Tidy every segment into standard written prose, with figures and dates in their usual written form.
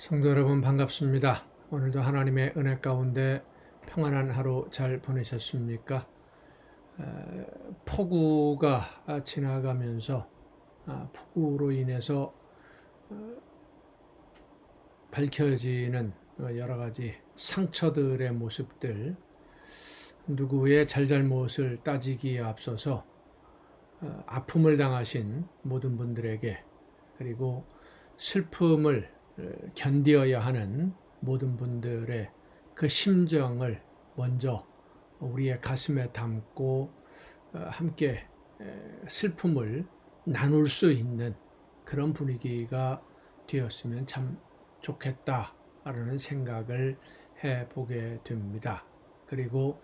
성도 여러분 반갑습니다. 오늘도 하나님의 은혜 가운데 평안한 하루 잘 보내셨습니까? 폭우가 지나가면서 폭우로 인해서 밝혀지는 여러 가지 상처들의 모습들, 누구의 잘잘못을 따지기에 앞서서 아픔을 당하신 모든 분들에게, 그리고 슬픔을 견디어야 하는 모든 분들의 그 심정을 먼저 우리의 가슴에 담고 함께 슬픔을 나눌 수 있는 그런 분위기가 되었으면 참 좋겠다라는 생각을 해보게 됩니다. 그리고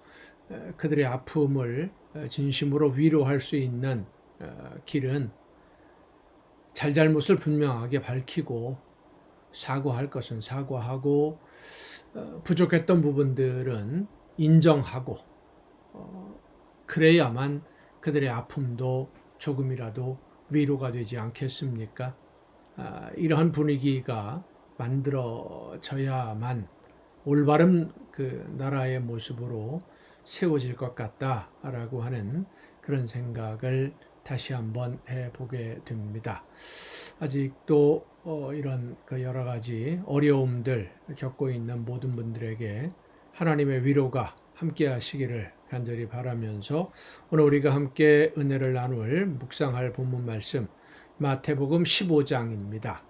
그들의 아픔을 진심으로 위로할 수 있는 길은 잘잘못을 분명하게 밝히고, 사과할 것은 사과하고, 부족했던 부분들은 인정하고, 그래야만 그들의 아픔도 조금이라도 위로가 되지 않겠습니까? 이러한 분위기가 만들어져야만 올바른 그 나라의 모습으로 세워질 것 같다라고 하는 그런 생각을 다시 한번 해보게 됩니다. 아직도 이런 그 여러 가지 어려움들 겪고 있는 모든 분들에게 하나님의 위로가 함께 하시기를 간절히 바라면서, 오늘 우리가 함께 은혜를 나눌 묵상할 본문 말씀 마태복음 15장입니다.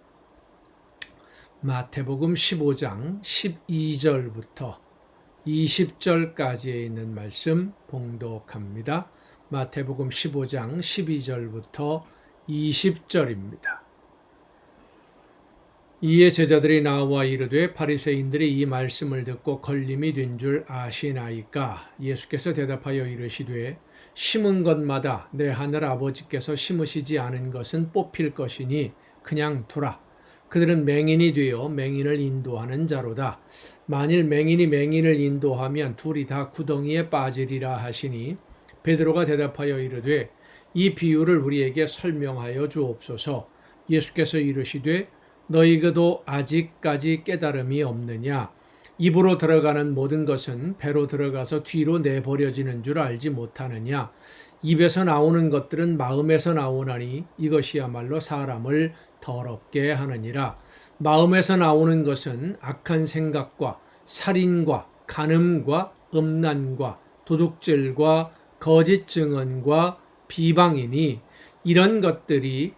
마태복음 15장 12절부터 20절까지에 있는 말씀 봉독합니다. 마태복음 15장 12절부터 20절입니다. 이에 제자들이 나와 이르되 바리새인들이 이 말씀을 듣고 걸림이 된 줄 아시나이까? 예수께서 대답하여 이르시되 심은 것마다 내 하늘 아버지께서 심으시지 않은 것은 뽑힐 것이니 그냥 두라. 그들은 맹인이 되어 맹인을 인도하는 자로다. 만일 맹인이 맹인을 인도하면 둘이 다 구덩이에 빠지리라 하시니, 베드로가 대답하여 이르되 이 비유를 우리에게 설명하여 주옵소서. 예수께서 이르시되 너희가도 아직까지 깨달음이 없느냐? 입으로 들어가는 모든 것은 배로 들어가서 뒤로 내버려지는 줄 알지 못하느냐? 입에서 나오는 것들은 마음에서 나오나니 이것이야말로 사람을 더럽게 하느니라. 마음에서 나오는 것은 악한 생각과 살인과 간음과 음란과 도둑질과 거짓 증언과 비방이니, 이런 것들이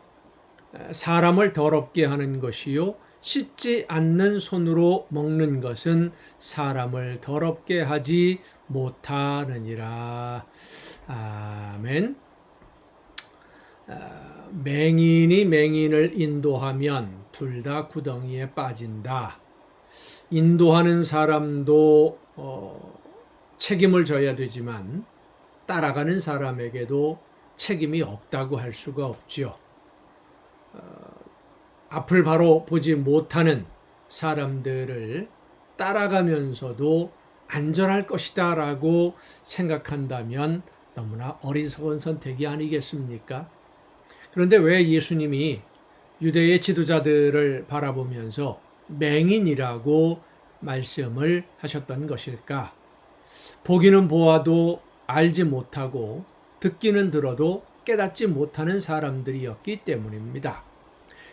사람을 더럽게 하는 것이요 씻지 않는 손으로 먹는 것은 사람을 더럽게 하지 못하느니라. 아멘. 맹인이 맹인을 인도하면 둘 다 구덩이에 빠진다. 인도하는 사람도 책임을 져야 되지만 따라가는 사람에게도 책임이 없다고 할 수가 없지요. 앞을 바로 보지 못하는 사람들을 따라가면서도 안전할 것이다 라고 생각한다면 너무나 어리석은 선택이 아니겠습니까? 그런데 왜 예수님이 유대의 지도자들을 바라보면서 맹인이라고 말씀을 하셨던 것일까? 보기는 보아도 알지 못하고 듣기는 들어도 깨닫지 못하는 사람들이었기 때문입니다.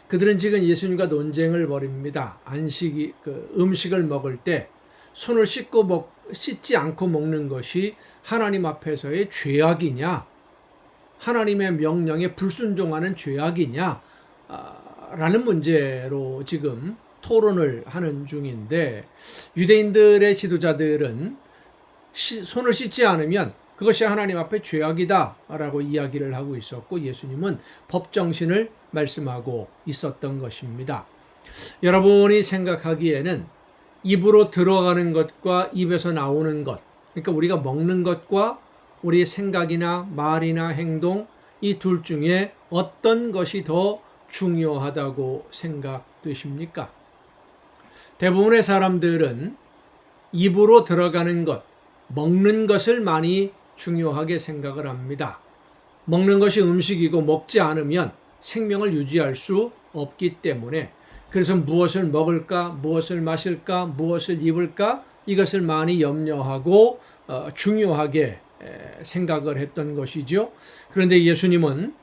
그들은 지금 예수님과 논쟁을 벌입니다. 음식을 먹을 때 손을 씻지 않고 먹는 것이 하나님 앞에서의 죄악이냐, 하나님의 명령에 불순종하는 죄악이냐 라는 문제로 지금 토론을 하는 중인데, 유대인들의 지도자들은 손을 씻지 않으면 그것이 하나님 앞에 죄악이다 라고 이야기를 하고 있었고, 예수님은 법정신을 말씀하고 있었던 것입니다. 여러분이 생각하기에는 입으로 들어가는 것과 입에서 나오는 것, 그러니까 우리가 먹는 것과 우리의 생각이나 말이나 행동, 이 둘 중에 어떤 것이 더 중요하다고 생각되십니까? 대부분의 사람들은 입으로 들어가는 것, 먹는 것을 많이 중요하게 생각을 합니다. 먹는 것이 음식이고 먹지 않으면 생명을 유지할 수 없기 때문에 그래서 무엇을 먹을까, 무엇을 마실까, 무엇을 입을까 이것을 많이 염려하고 중요하게 생각을 했던 것이죠. 그런데 예수님은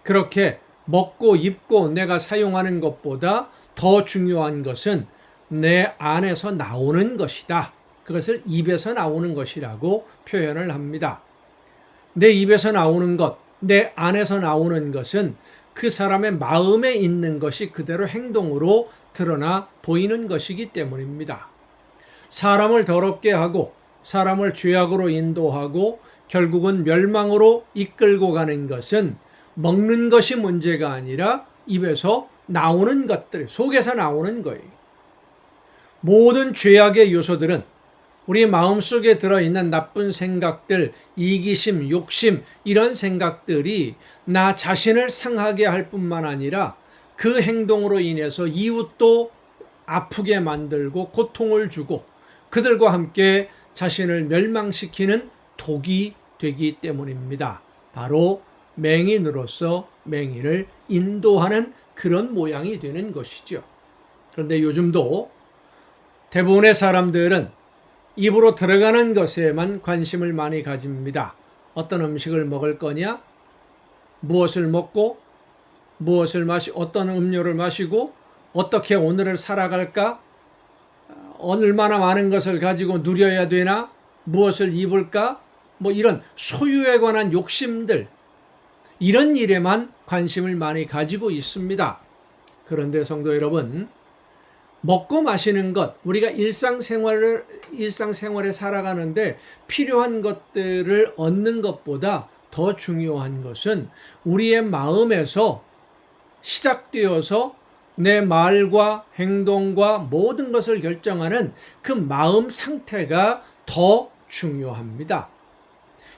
그렇게 먹고 입고 내가 사용하는 것보다 더 중요한 것은 내 안에서 나오는 것이다. 그것을 입에서 나오는 것이라고 표현을 합니다. 내 입에서 나오는 것, 내 안에서 나오는 것은 그 사람의 마음에 있는 것이 그대로 행동으로 드러나 보이는 것이기 때문입니다. 사람을 더럽게 하고 사람을 죄악으로 인도하고 결국은 멸망으로 이끌고 가는 것은 먹는 것이 문제가 아니라 입에서 나오는 것들, 속에서 나오는 거예요. 모든 죄악의 요소들은 우리 마음속에 들어있는 나쁜 생각들, 이기심, 욕심 이런 생각들이 나 자신을 상하게 할 뿐만 아니라 그 행동으로 인해서 이웃도 아프게 만들고 고통을 주고 그들과 함께 자신을 멸망시키는 독이 되기 때문입니다. 바로 맹인으로서 맹인을 인도하는 그런 모양이 되는 것이죠. 그런데 요즘도 대부분의 사람들은 입으로 들어가는 것에만 관심을 많이 가집니다. 어떤 음식을 먹을 거냐? 무엇을 먹고 무엇을 어떤 음료를 마시고 어떻게 오늘을 살아갈까? 얼마나 많은 것을 가지고 누려야 되나? 무엇을 입을까? 이런 소유에 관한 욕심들, 이런 일에만 관심을 많이 가지고 있습니다. 그런데 성도 여러분, 먹고 마시는 것, 우리가 일상생활에 살아가는데 필요한 것들을 얻는 것보다 더 중요한 것은 우리의 마음에서 시작되어서 내 말과 행동과 모든 것을 결정하는 그 마음 상태가 더 중요합니다.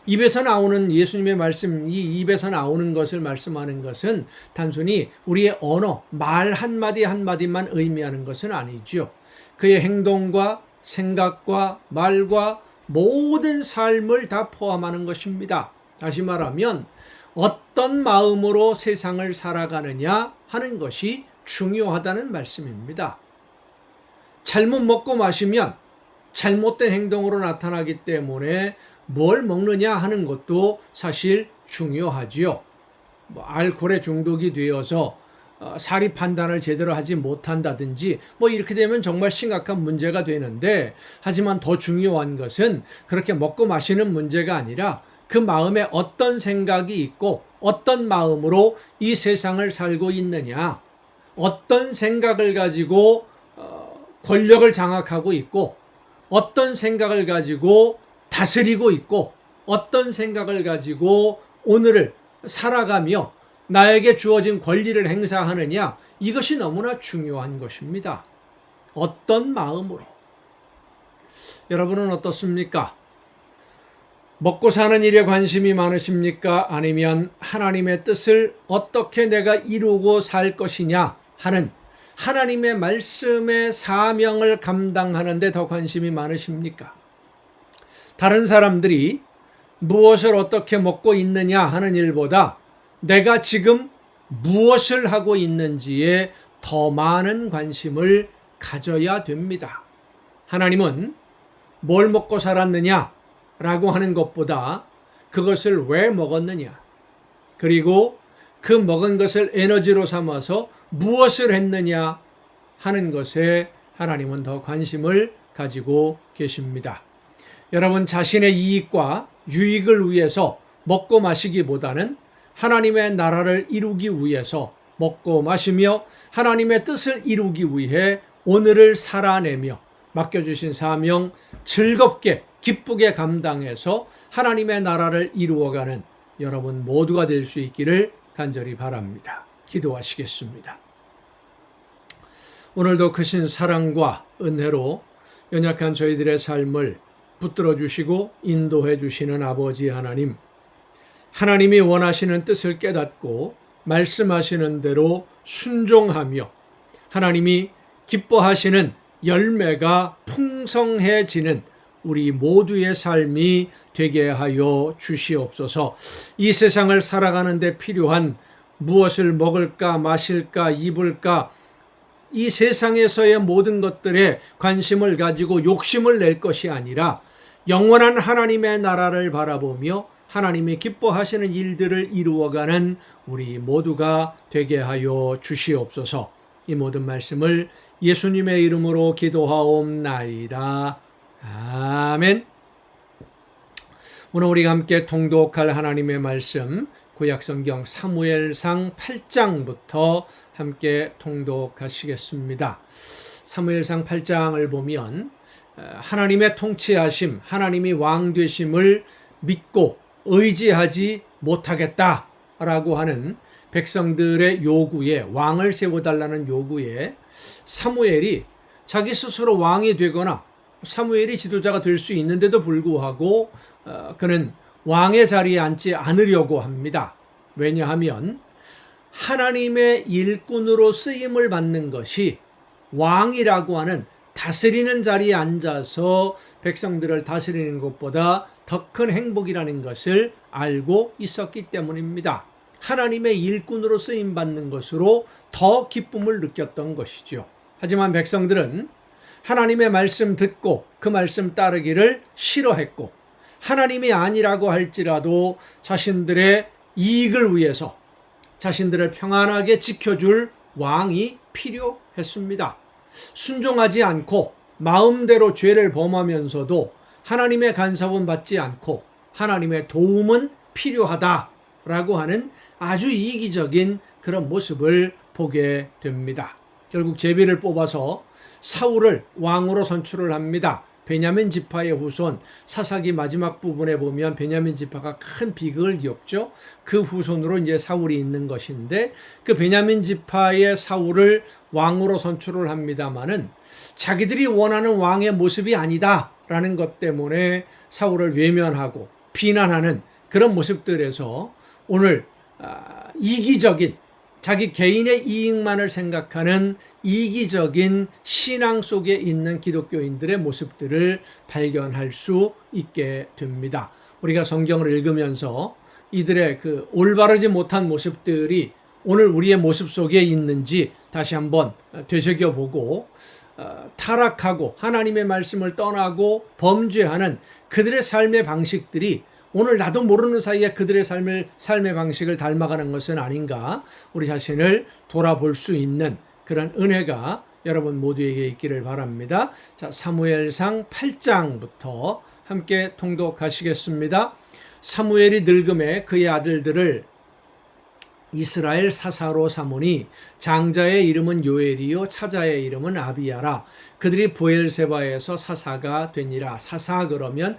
입에서 나오는 예수님의 말씀, 이 입에서 나오는 것을 말씀하는 것은 단순히 우리의 언어, 말 한마디 한마디만 의미하는 것은 아니죠. 그의 행동과 생각과 말과 모든 삶을 다 포함하는 것입니다. 다시 말하면 어떤 마음으로 세상을 살아가느냐 하는 것이 중요하다는 말씀입니다. 잘못 먹고 마시면 잘못된 행동으로 나타나기 때문에 뭘 먹느냐 하는 것도 사실 중요하지요. 알코올에 중독이 되어서 사리 판단을 제대로 하지 못한다든지 이렇게 되면 정말 심각한 문제가 되는데, 하지만 더 중요한 것은 그렇게 먹고 마시는 문제가 아니라 그 마음에 어떤 생각이 있고 어떤 마음으로 이 세상을 살고 있느냐, 어떤 생각을 가지고 권력을 장악하고 있고 어떤 생각을 가지고 다스리고 있고 어떤 생각을 가지고 오늘을 살아가며 나에게 주어진 권리를 행사하느냐, 이것이 너무나 중요한 것입니다. 어떤 마음으로. 여러분은 어떻습니까? 먹고 사는 일에 관심이 많으십니까? 아니면 하나님의 뜻을 어떻게 내가 이루고 살 것이냐 하는 하나님의 말씀의 사명을 감당하는 데 더 관심이 많으십니까? 다른 사람들이 무엇을 어떻게 먹고 있느냐 하는 일보다 내가 지금 무엇을 하고 있는지에 더 많은 관심을 가져야 됩니다. 하나님은 뭘 먹고 살았느냐 라고 하는 것보다 그것을 왜 먹었느냐, 그리고 그 먹은 것을 에너지로 삼아서 무엇을 했느냐 하는 것에 하나님은 더 관심을 가지고 계십니다. 여러분 자신의 이익과 유익을 위해서 먹고 마시기보다는 하나님의 나라를 이루기 위해서 먹고 마시며 하나님의 뜻을 이루기 위해 오늘을 살아내며 맡겨주신 사명 즐겁게 기쁘게 감당해서 하나님의 나라를 이루어가는 여러분 모두가 될 수 있기를 간절히 바랍니다. 기도하시겠습니다. 오늘도 크신 사랑과 은혜로 연약한 저희들의 삶을 붙들어 주시고 인도해 주시는 아버지 하나님, 하나님이 원하시는 뜻을 깨닫고 말씀하시는 대로 순종하며 하나님이 기뻐하시는 열매가 풍성해지는 우리 모두의 삶이 되게 하여 주시옵소서. 이 세상을 살아가는 데 필요한 무엇을 먹을까, 마실까, 입을까, 이 세상에서의 모든 것들에 관심을 가지고 욕심을 낼 것이 아니라 영원한 하나님의 나라를 바라보며 하나님이 기뻐하시는 일들을 이루어가는 우리 모두가 되게 하여 주시옵소서. 이 모든 말씀을 예수님의 이름으로 기도하옵나이다. 아멘. 오늘 우리가 함께 통독할 하나님의 말씀, 구약성경 사무엘상 8장부터 함께 통독하시겠습니다. 사무엘상 8장을 보면 하나님의 통치하심, 하나님이 왕 되심을 믿고 의지하지 못하겠다라고 하는 백성들의 요구에, 왕을 세워달라는 요구에 사무엘이 자기 스스로 왕이 되거나 사무엘이 지도자가 될 수 있는데도 불구하고 그는 왕의 자리에 앉지 않으려고 합니다. 왜냐하면 하나님의 일꾼으로 쓰임을 받는 것이 왕이라고 하는 다스리는 자리에 앉아서 백성들을 다스리는 것보다 더 큰 행복이라는 것을 알고 있었기 때문입니다. 하나님의 일꾼으로 쓰임 받는 것으로 더 기쁨을 느꼈던 것이죠. 하지만 백성들은 하나님의 말씀 듣고 그 말씀 따르기를 싫어했고, 하나님이 아니라고 할지라도 자신들의 이익을 위해서 자신들을 평안하게 지켜줄 왕이 필요했습니다. 순종하지 않고 마음대로 죄를 범하면서도 하나님의 간섭은 받지 않고 하나님의 도움은 필요하다라고 하는 아주 이기적인 그런 모습을 보게 됩니다. 결국 제비를 뽑아서 사울을 왕으로 선출을 합니다. 베냐민 지파의 후손, 사사기 마지막 부분에 보면 베냐민 지파가 큰 비극을 겪죠. 그 후손으로 이제 사울이 있는 것인데, 그 베냐민 지파의 사울을 왕으로 선출을 합니다마는 자기들이 원하는 왕의 모습이 아니다라는 것 때문에 사울을 외면하고 비난하는 그런 모습들에서 오늘 이기적인, 자기 개인의 이익만을 생각하는 이기적인 신앙 속에 있는 기독교인들의 모습들을 발견할 수 있게 됩니다. 우리가 성경을 읽으면서 이들의 그 올바르지 못한 모습들이 오늘 우리의 모습 속에 있는지 다시 한번 되새겨보고, 타락하고 하나님의 말씀을 떠나고 범죄하는 그들의 삶의 방식들이 오늘 나도 모르는 사이에 그들의 삶의 방식을 닮아가는 것은 아닌가, 우리 자신을 돌아볼 수 있는 그런 은혜가 여러분 모두에게 있기를 바랍니다. 자, 사무엘상 8장부터 함께 통독하시겠습니다. 사무엘이 늙음에 그의 아들들을 이스라엘 사사로 삼으니 장자의 이름은 요엘이요 차자의 이름은 아비야라. 그들이 브엘세바에서 사사가 되니라. 사사 그러면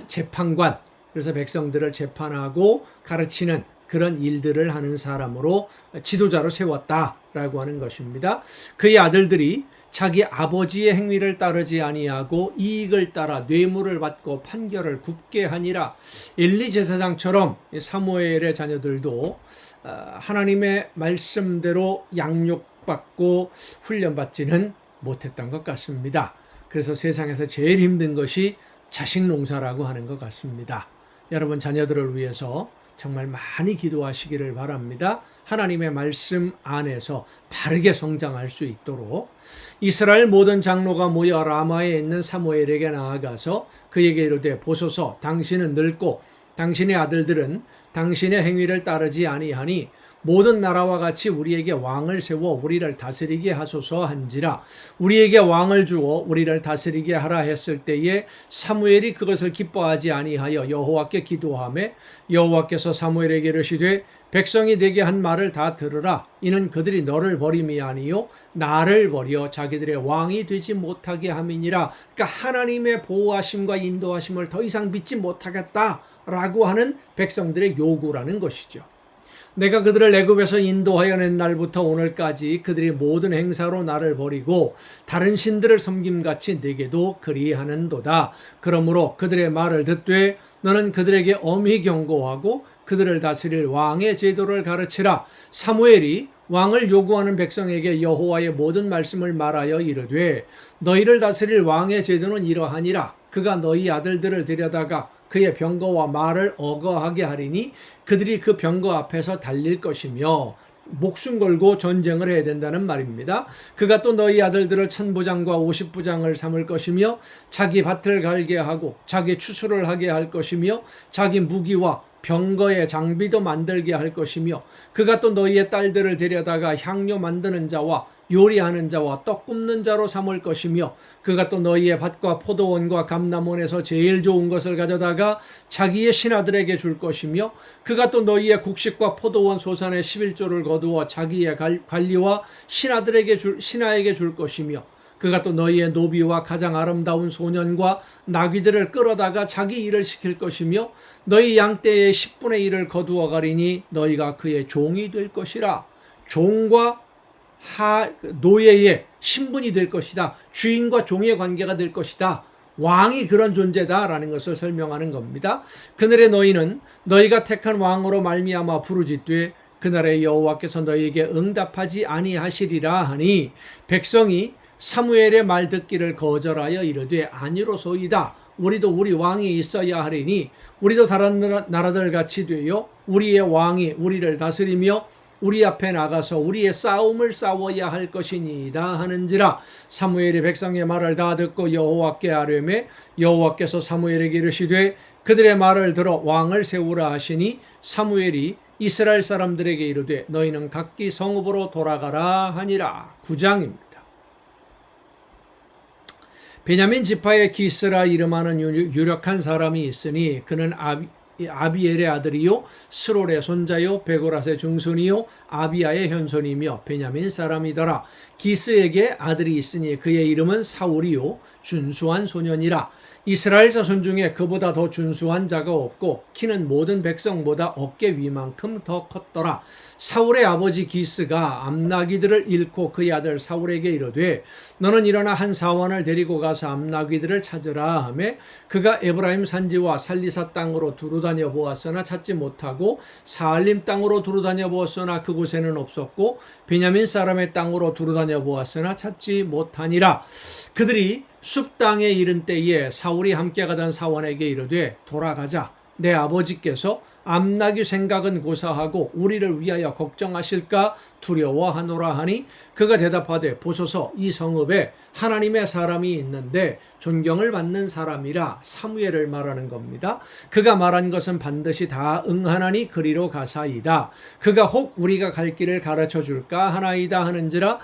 재판관, 그래서 백성들을 재판하고 가르치는 그런 일들을 하는 사람으로 지도자로 세웠다라고 하는 것입니다. 그의 아들들이 자기 아버지의 행위를 따르지 아니하고 이익을 따라 뇌물을 받고 판결을 굽게 하니라. 엘리 제사장처럼 사무엘의 자녀들도 하나님의 말씀대로 양육받고 훈련받지는 못했던 것 같습니다. 그래서 세상에서 제일 힘든 것이 자식 농사라고 하는 것 같습니다. 여러분 자녀들을 위해서 정말 많이 기도하시기를 바랍니다. 하나님의 말씀 안에서 바르게 성장할 수 있도록. 이스라엘 모든 장로가 모여 라마에 있는 사무엘에게 나아가서 그에게 이르되, 보소서, 당신은 늙고 당신의 아들들은 당신의 행위를 따르지 아니하니 모든 나라와 같이 우리에게 왕을 세워 우리를 다스리게 하소서 한지라. 우리에게 왕을 주어 우리를 다스리게 하라 했을 때에 사무엘이 그것을 기뻐하지 아니하여 여호와께 기도하매 여호와께서 사무엘에게 이르시되, 백성이 내게 한 말을 다 들으라. 이는 그들이 너를 버림이 아니요 나를 버려 자기들의 왕이 되지 못하게 함이니라. 그러니까 하나님의 보호하심과 인도하심을 더 이상 믿지 못하겠다라고 하는 백성들의 요구라는 것이죠. 내가 그들을 애굽에서 인도하여 낸 날부터 오늘까지 그들이 모든 행사로 나를 버리고 다른 신들을 섬김같이 내게도 그리하는도다. 그러므로 그들의 말을 듣되 너는 그들에게 엄히 경고하고 그들을 다스릴 왕의 제도를 가르치라. 사무엘이 왕을 요구하는 백성에게 여호와의 모든 말씀을 말하여 이르되, 너희를 다스릴 왕의 제도는 이러하니라. 그가 너희 아들들을 데려다가 그의 병거와 말을 어거하게 하리니 그들이 그 병거 앞에서 달릴 것이며, 목숨 걸고 전쟁을 해야 된다는 말입니다. 그가 또 너희 아들들을 1000부장과 50부장을 삼을 것이며 자기 밭을 갈게 하고 자기 추수를 하게 할 것이며 자기 무기와 병거의 장비도 만들게 할 것이며 그가 또 너희의 딸들을 데려다가 향료 만드는 자와 요리하는 자와 떡 굽는 자로 삼을 것이며 그가 또 너희의 밭과 포도원과 감람원에서 제일 좋은 것을 가져다가 자기의 신하들에게 줄 것이며 그가 또 너희의 곡식과 포도원 소산의 11조를 거두어 자기의 관리와 신하에게 줄 것이며 그가 또 너희의 노비와 가장 아름다운 소년과 나귀들을 끌어다가 자기 일을 시킬 것이며 너희 양떼의 10분의 1을 거두어 가리니 너희가 그의 종이 될 것이라. 종과 노예의 신분이 될 것이다. 주인과 종의 관계가 될 것이다. 왕이 그런 존재다라는 것을 설명하는 겁니다. 그날에 너희는 너희가 택한 왕으로 말미암아 부르짖되 그날에 여호와께서 너희에게 응답하지 아니하시리라 하니 백성이 사무엘의 말 듣기를 거절하여 이르되 아니로소이다. 우리도 우리 왕이 있어야 하리니 우리도 다른 나라들 같이 되어 우리의 왕이 우리를 다스리며 우리 앞에 나가서 우리의 싸움을 싸워야 할 것이니이다 하는지라. 사무엘이 백성의 말을 다 듣고 여호와께 아뢰매 여호와께서 사무엘에게 이르시되 그들의 말을 들어 왕을 세우라 하시니 사무엘이 이스라엘 사람들에게 이르되 너희는 각기 성읍으로 돌아가라 하니라. 9장입니다. 베냐민 지파의 기스라 이름하는 유력한 사람이 있으니 그는 아비엘의 아들이요 스롤의 손자요 베고라스의 증손이요 아비야의 현손이며 베냐민 사람이더라. 기스에게 아들이 있으니 그의 이름은 사울이요 준수한 소년이라. 이스라엘 자손 중에 그보다 더 준수한 자가 없고 키는 모든 백성보다 어깨 위만큼 더 컸더라. 사울의 아버지 기스가 암나귀들을 잃고 그의 아들 사울에게 이르되 너는 일어나 한 사원을 데리고 가서 암나귀들을 찾으라 하매 그가 에브라임 산지와 살리사 땅으로 두루다녀 보았으나 찾지 못하고 사알림 땅으로 두루다녀 보았으나 그곳에는 없었고 베냐민 사람의 땅으로 두루다녀 보았으나 찾지 못하니라. 그들이 숲 땅에 이른 때에 사울이 함께 가던 사원에게 이르되 돌아가자. 내 아버지께서 암나귀 생각은 고사하고 우리를 위하여 걱정하실까 두려워하노라 하니 그가 대답하되 보소서 이 성읍에 하나님의 사람이 있는데 존경을 받는 사람이라. 사무엘을 말하는 겁니다. 그가 말한 것은 반드시 다 응하나니 그리로 가사이다. 그가 혹 우리가 갈 길을 가르쳐 줄까 하나이다 하는지라.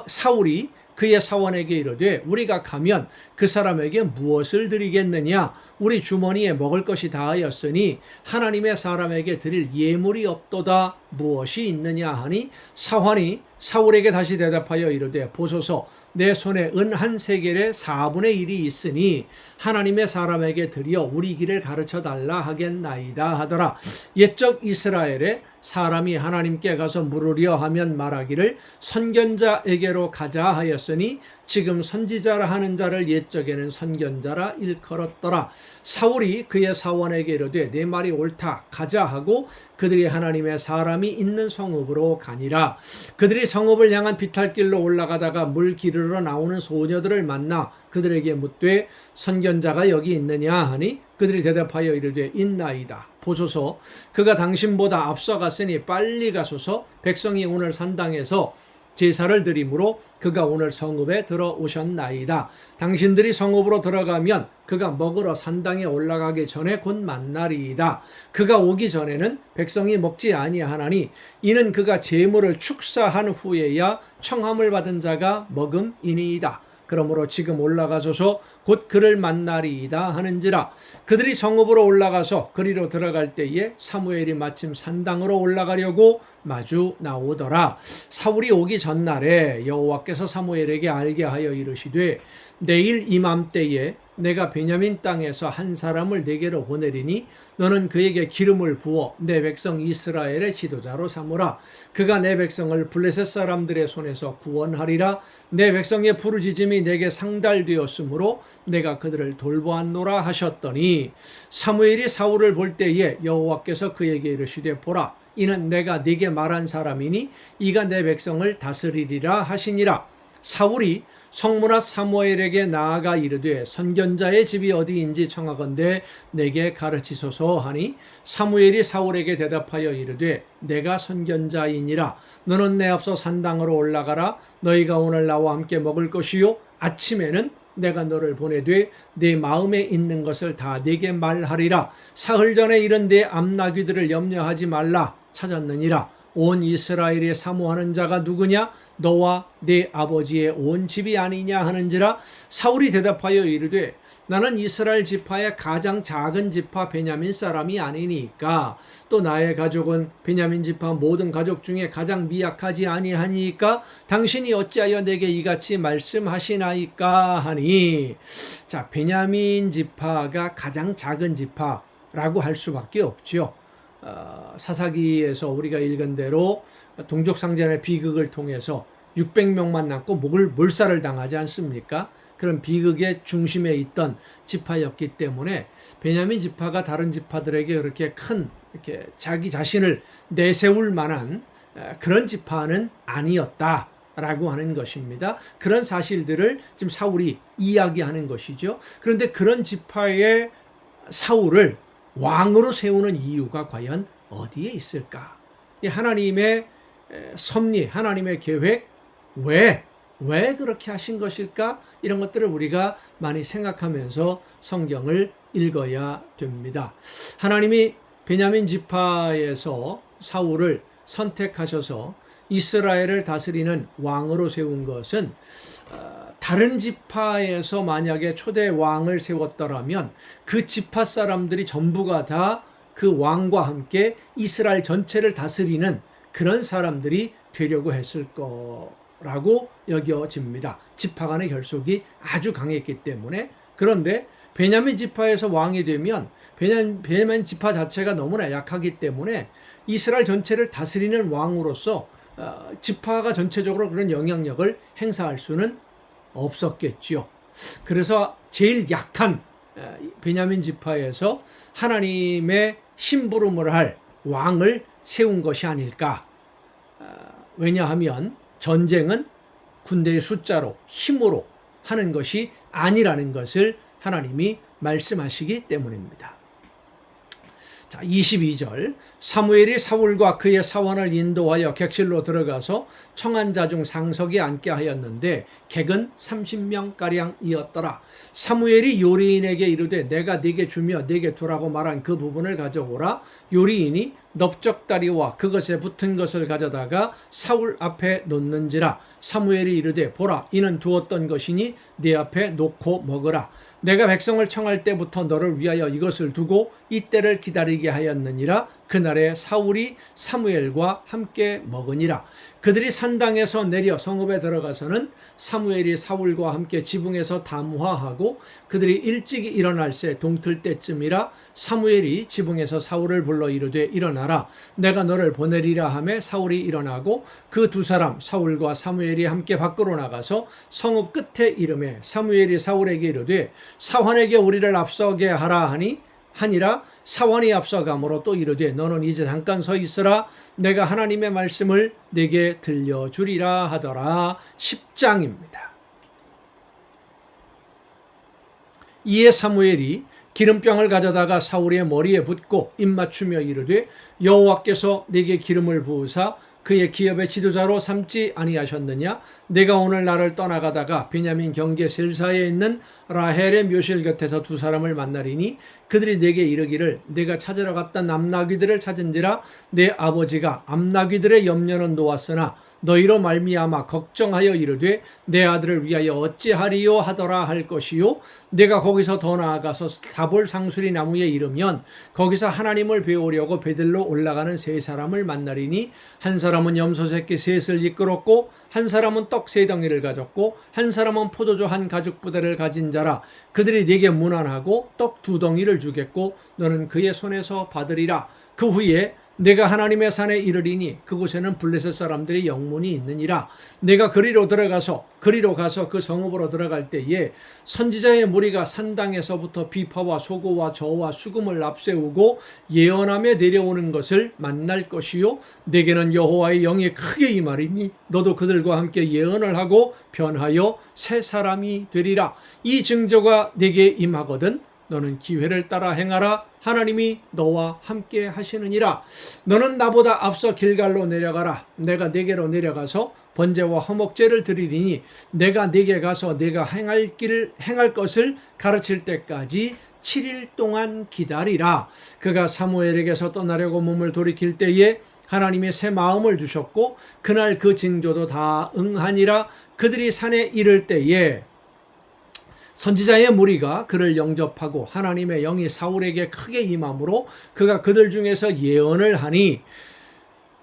사울이 그의 사원에게 이르되 우리가 가면 그 사람에게 무엇을 드리겠느냐. 우리 주머니에 먹을 것이 다하였으니 하나님의 사람에게 드릴 예물이 없도다. 무엇이 있느냐 하니 사환이 사울에게 다시 대답하여 이르되 보소서 내 손에 은 한 세겔의 4분의 1이 있으니 하나님의 사람에게 드려 우리 길을 가르쳐 달라 하겠나이다 하더라. 옛적 이스라엘에 사람이 하나님께 가서 물으려 하면 말하기를 선견자에게로 가자 하였으니 지금 선지자라 하는 자를 옛적에는 선견자라 일컬었더라. 사울이 그의 사원에게 이르되 내 말이 옳다 가자 하고 그들이 하나님의 사람이 있는 성읍으로 가니라. 그들이 성읍을 향한 비탈길로 올라가다가 물 기르러 나오는 소녀들을 만나 그들에게 묻되 선견자가 여기 있느냐 하니 그들이 대답하여 이르되 있나이다. 보소서 그가 당신보다 앞서갔으니 빨리 가소서. 백성이 오늘 산당에서 제사를 드리므로 그가 오늘 성읍에 들어오셨나이다. 당신들이 성읍으로 들어가면 그가 먹으러 산당에 올라가기 전에 곧 만나리이다. 그가 오기 전에는 백성이 먹지 아니하나니 이는 그가 제물을 축사한 후에야 청함을 받은 자가 먹음이니이다. 그러므로 지금 올라가소서 곧 그를 만나리이다 하는지라. 그들이 성읍으로 올라가서 그리로 들어갈 때에 사무엘이 마침 산당으로 올라가려고 마주 나오더라. 사울이 오기 전날에 여호와께서 사무엘에게 알게 하여 이르시되 내일 이맘때에 내가 베냐민 땅에서 한 사람을 내게로 보내리니 너는 그에게 기름을 부어 내 백성 이스라엘의 지도자로 삼으라. 그가 내 백성을 블레셋 사람들의 손에서 구원하리라. 내 백성의 부르짖음이 내게 상달되었으므로 내가 그들을 돌보았노라 하셨더니 사무엘이 사울을 볼 때에 여호와께서 그에게 이르시되 보라 이는 내가 네게 말한 사람이니 이가 내 백성을 다스리리라 하시니라. 사울이 성문아 사무엘에게 나아가 이르되 선견자의 집이 어디인지 청하건대 내게 가르치소서 하니 사무엘이 사울에게 대답하여 이르되 내가 선견자이니라. 너는 내 앞서 산당으로 올라가라. 너희가 오늘 나와 함께 먹을 것이요 아침에는 내가 너를 보내되 네 마음에 있는 것을 다 네게 말하리라. 사흘 전에 이른 네 암나귀들을 염려하지 말라. 찾았느니라. 온 이스라엘에 사모하는 자가 누구냐? 너와 네 아버지의 온 집이 아니냐 하는지라. 사울이 대답하여 이르되 나는 이스라엘 지파의 가장 작은 지파 베냐민 사람이 아니니까 또 나의 가족은 베냐민 지파 모든 가족 중에 가장 미약하지 아니하니까 당신이 어찌하여 내게 이같이 말씀하시나이까 하니. 자, 베냐민 지파가 가장 작은 지파라고 할 수밖에 없죠. 사사기에서 우리가 읽은 대로 동족상전의 비극을 통해서 600명만 남고 몰살을 당하지 않습니까? 그런 비극의 중심에 있던 지파였기 때문에 베냐민 지파가 다른 지파들에게 그렇게 이렇게 자기 자신을 내세울 만한 그런 지파는 아니었다라고 하는 것입니다. 그런 사실들을 지금 사울이 이야기하는 것이죠. 그런데 그런 지파의 사울을 왕으로 세우는 이유가 과연 어디에 있을까? 하나님의 섭리, 하나님의 계획, 왜 그렇게 하신 것일까? 이런 것들을 우리가 많이 생각하면서 성경을 읽어야 됩니다. 하나님이 베냐민 지파에서 사울을 선택하셔서 이스라엘을 다스리는 왕으로 세운 것은 다른 지파에서 만약에 초대 왕을 세웠더라면 그 지파 사람들이 전부가 다 그 왕과 함께 이스라엘 전체를 다스리는 그런 사람들이 되려고 했을 거라고 여겨집니다. 지파 간의 결속이 아주 강했기 때문에. 그런데 베냐민 지파에서 왕이 되면 베냐민 지파 자체가 너무나 약하기 때문에 이스라엘 전체를 다스리는 왕으로서 지파가 전체적으로 그런 영향력을 행사할 수는 없었겠지요. 그래서 제일 약한 베냐민 지파에서 하나님의 심부름을 할 왕을 세운 것이 아닐까. 왜냐하면 전쟁은 군대의 숫자로 힘으로 하는 것이 아니라는 것을 하나님이 말씀하시기 때문입니다. 자, 22절. 사무엘이 사울과 그의 사원을 인도하여 객실로 들어가서 청한 자 중 상석에 앉게 하였는데 객은 30명가량이었더라. 사무엘이 요리인에게 이르되 내가 네게 주며 네게 두라고 말한 그 부분을 가져오라. 요리인이 넓적다리와 그것에 붙은 것을 가져다가 사울 앞에 놓는지라. 사무엘이 이르되 보라, 이는 두었던 것이니 네 앞에 놓고 먹으라. 내가 백성을 청할 때부터 너를 위하여 이것을 두고 이때를 기다리게 하였느니라. 그날에 사울이 사무엘과 함께 먹으니라. 그들이 산당에서 내려 성읍에 들어가서는 사무엘이 사울과 함께 지붕에서 담화하고 그들이 일찍 일어날 새 동틀 때쯤이라. 사무엘이 지붕에서 사울을 불러 이르되 일어나라, 내가 너를 보내리라 하매 사울이 일어나고 그 두 사람 사울과 사무엘이 함께 밖으로 나가서 성읍 끝에 이르매 사무엘이 사울에게 이르되 사환에게 우리를 앞서게 하라 하니라. 사환이 앞서가므로 또 이르되 너는 이제 잠깐 서 있으라, 내가 하나님의 말씀을 네게 들려주리라 하더라. 10장입니다. 이에 사무엘이 기름병을 가져다가 사울의 머리에 붓고 입맞추며 이르되 여호와께서 네게 기름을 부으사 그의 기업의 지도자로 삼지 아니하셨느냐? 내가 오늘 나를 떠나가다가 베냐민 경계 셀사에 있는 라헬의 묘실 곁에서 두 사람을 만나리니 그들이 내게 이르기를 내가 찾으러 갔던 암나귀들을 찾은지라. 내 아버지가 암나귀들의 염려는 놓았으나 너희로 말미암아 걱정하여 이르되 내 아들을 위하여 어찌하리요 하더라 할 것이요. 내가 거기서 더 나아가서 다볼 상수리 나무에 이르면 거기서 하나님을 배우려고 베들로 올라가는 세 사람을 만나리니 한 사람은 염소 새끼 셋을 이끌었고 한 사람은 떡 세 덩이를 가졌고 한 사람은 포도주 한 가죽 부대를 가진 자라. 그들이 네게 문안하고 떡 두 덩이를 주겠고 너는 그의 손에서 받으리라. 그 후에 내가 하나님의 산에 이르리니 그곳에는 블레셋 사람들의 영문이 있느니라. 내가 그리로 가서 그 성읍으로 들어갈 때에 선지자의 무리가 산당에서부터 비파와 소고와 저와 수금을 앞세우고 예언하며 내려오는 것을 만날 것이요 내게는 여호와의 영이 크게 임하리니 너도 그들과 함께 예언을 하고 변하여 새 사람이 되리라. 이 징조가 내게 임하거든 너는 기회를 따라 행하라. 하나님이 너와 함께 하시느니라. 너는 나보다 앞서 길갈로 내려가라. 내가 네게로 내려가서 번제와 화목제를 드리리니 내가 네게 가서 네가 행할 것을 가르칠 때까지 7일 동안 기다리라. 그가 사무엘에게서 떠나려고 몸을 돌이킬 때에 하나님이 새 마음을 주셨고 그날 그 징조도 다 응하니라. 그들이 산에 이를 때에 선지자의 무리가 그를 영접하고 하나님의 영이 사울에게 크게 임함으로 그가 그들 중에서 예언을 하니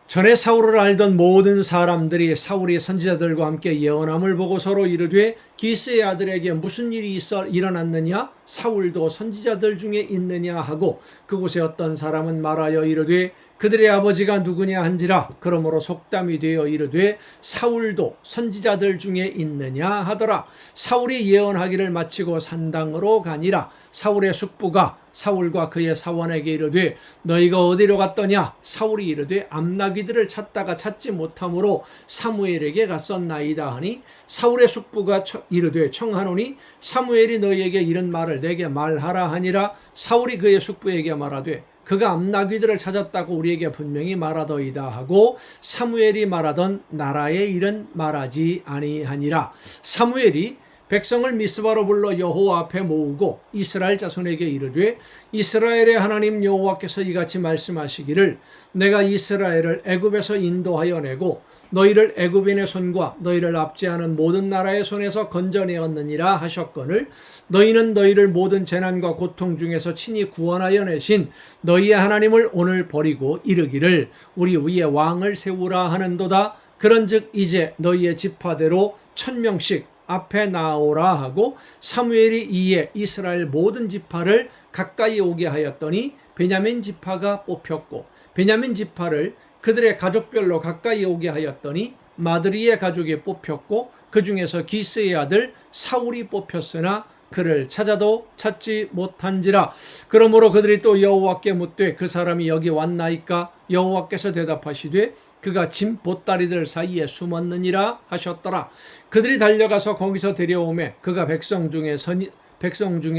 전에 사울을 알던 모든 사람들이 사울이 선지자들과 함께 예언함을 보고 서로 이르되 기스의 아들에게 무슨 일이 일어났느냐 사울도 선지자들 중에 있느냐 하고 그곳에 어떤 사람은 말하여 이르되 그들의 아버지가 누구냐 한지라. 그러므로 속담이 되어 이르되 사울도 선지자들 중에 있느냐 하더라. 사울이 예언하기를 마치고 산당으로 가니라. 사울의 숙부가 사울과 그의 사원에게 이르되 너희가 어디로 갔더냐. 사울이 이르되 암나귀들을 찾다가 찾지 못함으로 사무엘에게 갔었나이다 하니 사울의 숙부가 이르되 청하노니 사무엘이 너희에게 이런 말을 내게 말하라 하니라. 사울이 그의 숙부에게 말하되 그가 암나귀들을 찾았다고 우리에게 분명히 말하더이다 하고 사무엘이 말하던 나라의 일은 말하지 아니하니라. 사무엘이 백성을 미스바로 불러 여호와 앞에 모으고 이스라엘 자손에게 이르되 이스라엘의 하나님 여호와께서 이같이 말씀하시기를 내가 이스라엘을 애굽에서 인도하여 내고 너희를 애굽인의 손과 너희를 압제하는 모든 나라의 손에서 건져내었느니라 하셨거늘 너희는 너희를 모든 재난과 고통 중에서 친히 구원하여 내신 너희의 하나님을 오늘 버리고 이르기를 우리 위에 왕을 세우라 하는도다. 그런즉 이제 너희의 지파대로 1000명씩 앞에 나오라 하고 사무엘이 이에 이스라엘 모든 지파를 가까이 오게 하였더니 베냐민 지파가 뽑혔고 베냐민 지파를 그들의 가족별로 가까이 오게 하였더니 마드리의 가족이 뽑혔고 그 중에서 기스의 아들 사울이 뽑혔으나 그를 찾아도 찾지 못한지라. 그러므로 그들이 또 여호와께 묻되 그 사람이 여기 왔나이까. 여호와께서 대답하시되 그가 짐 보따리들 사이에 숨었느니라 하셨더라. 그들이 달려가서 거기서 데려오매 그가 백성 중에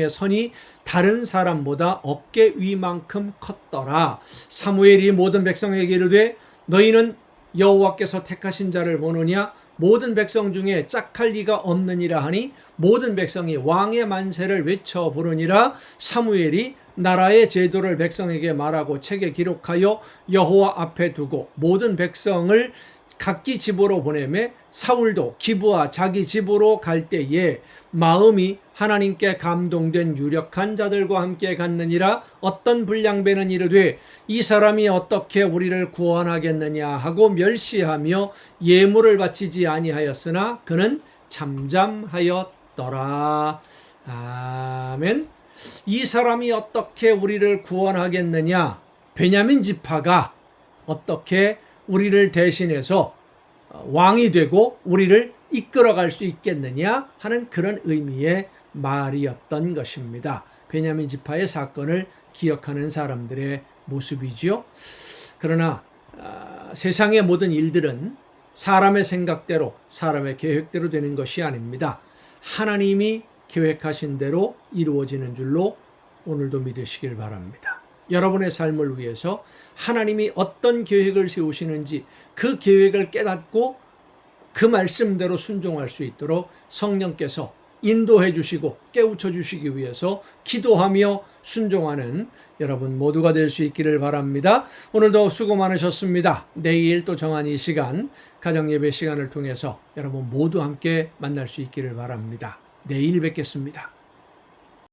선이 다른 사람보다 어깨 위만큼 컸더라. 사무엘이 모든 백성에게 이르되 너희는 여호와께서 택하신 자를 보느냐. 모든 백성 중에 짝할 리가 없느니라 하니 모든 백성이 왕의 만세를 외쳐 부르니라. 사무엘이 나라의 제도를 백성에게 말하고 책에 기록하여 여호와 앞에 두고 모든 백성을 각기 집으로 보내매 사울도 기브와 자기 집으로 갈 때에 마음이 하나님께 감동된 유력한 자들과 함께 갔느니라. 어떤 불량배는 이르되 이 사람이 어떻게 우리를 구원하겠느냐 하고 멸시하며 예물을 바치지 아니하였으나 그는 잠잠하였더라. 아멘. 이 사람이 어떻게 우리를 구원하겠느냐. 베냐민 지파가 어떻게 우리를 대신해서 왕이 되고 우리를 이끌어갈 수 있겠느냐 하는 그런 의미의 말이었던 것입니다. 베냐민 지파의 사건을 기억하는 사람들의 모습이죠. 그러나 세상의 모든 일들은 사람의 생각대로 사람의 계획대로 되는 것이 아닙니다. 하나님이 계획하신 대로 이루어지는 줄로 오늘도 믿으시길 바랍니다. 여러분의 삶을 위해서 하나님이 어떤 계획을 세우시는지 그 계획을 깨닫고 그 말씀대로 순종할 수 있도록 성령께서 인도해 주시고 깨우쳐 주시기 위해서 기도하며 순종하는 여러분 모두가 될 수 있기를 바랍니다. 오늘도 수고 많으셨습니다. 내일 또 정한 이 시간 가정예배 시간을 통해서 여러분 모두 함께 만날 수 있기를 바랍니다. 내일 뵙겠습니다.